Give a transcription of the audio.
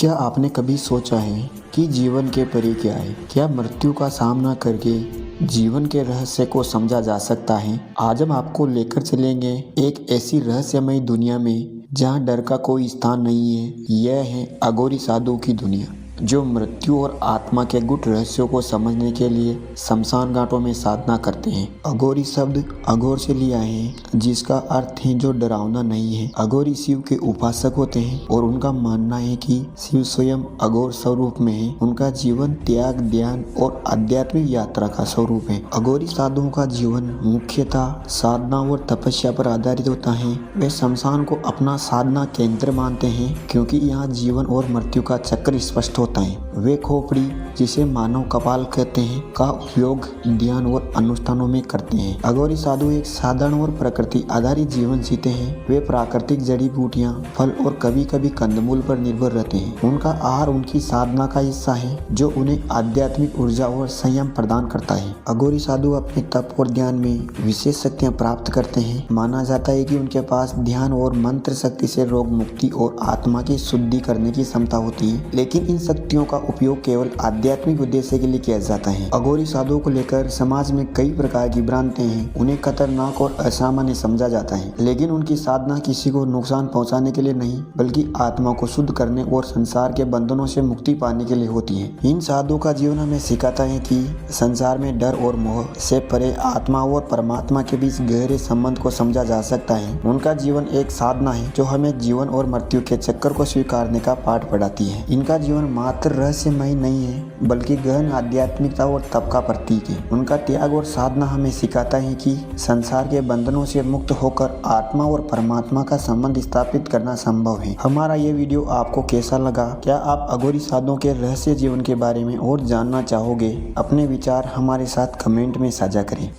क्या आपने कभी सोचा है कि जीवन के परी क्या है? क्या मृत्यु का सामना करके जीवन के रहस्य को समझा जा सकता है? आज हम आपको लेकर चलेंगे एक ऐसी रहस्यमयी दुनिया में जहां डर का कोई स्थान नहीं है। यह है अघोरी साधुओं की दुनिया, जो मृत्यु और आत्मा के गुप्त रहस्यों को समझने के लिए शमशान घाटों में साधना करते हैं। अघोरी शब्द अघोर से लिया है, जिसका अर्थ है जो डरावना नहीं है। अघोरी शिव के उपासक होते हैं और उनका मानना है कि शिव स्वयं अघोर स्वरूप में है। उनका जीवन त्याग, ध्यान और आध्यात्मिक यात्रा का स्वरूप है। अघोरी साधुओं का जीवन मुख्यतः साधना और तपस्या पर आधारित होता है। वे शमशान को अपना साधना केंद्र मानते हैं, क्योंकि यहाँ जीवन और मृत्यु का चक्र स्पष्ट होता है। वे खोपड़ी, जिसे मानव कपाल कहते हैं, का उपयोग ध्यान और अनुष्ठानों में करते हैं। अघोरी साधु एक साधारण और प्रकृति आधारित जीवन जीते हैं। वे प्राकृतिक जड़ी बूटियां, फल और कभी कभी कंदमूल पर निर्भर रहते हैं। उनका आहार उनकी साधना का हिस्सा है, जो उन्हें आध्यात्मिक ऊर्जा और संयम प्रदान करता है। अघोरी साधु अपने तप और ध्यान में विशेष शक्तियां प्राप्त करते हैं। माना जाता है कि उनके पास ध्यान और मंत्र शक्ति से रोग मुक्ति और आत्मा की शुद्धि करने की क्षमता होती है, लेकिन इन शक्तियों का उपयोग केवल आध्यात्मिक उद्देश्य के लिए किया जाता है। अघोरी साधुओं को लेकर समाज में कई प्रकार की भ्रांतियां हैं। उन्हें खतरनाक और असामान्य समझा जाता है, लेकिन उनकी साधना किसी को नुकसान पहुंचाने के लिए नहीं, बल्कि आत्मा को शुद्ध करने और संसार के बंधनों से मुक्ति पाने के लिए होती है। इन साधुओं का जीवन हमें सिखाता है कि संसार में डर और मोह से परे आत्मा और परमात्मा के बीच गहरे संबंध को समझा जा सकता है। उनका जीवन एक साधना है, जो हमें जीवन और मृत्यु के चक्कर को स्वीकारने का पाठ पढ़ाती है। इनका जीवन मात्र रहस्यमय नहीं है, बल्कि गहन आध्यात्मिकता और तप का प्रतीक है। उनका त्याग और साधना हमें सिखाता है कि संसार के बंधनों से मुक्त होकर आत्मा और परमात्मा का संबंध स्थापित करना संभव है। हमारा ये वीडियो आपको कैसा लगा? क्या आप अघोरी साधुओं के रहस्य जीवन के बारे में और जानना चाहोगे? अपने विचार हमारे साथ कमेंट में साझा करें।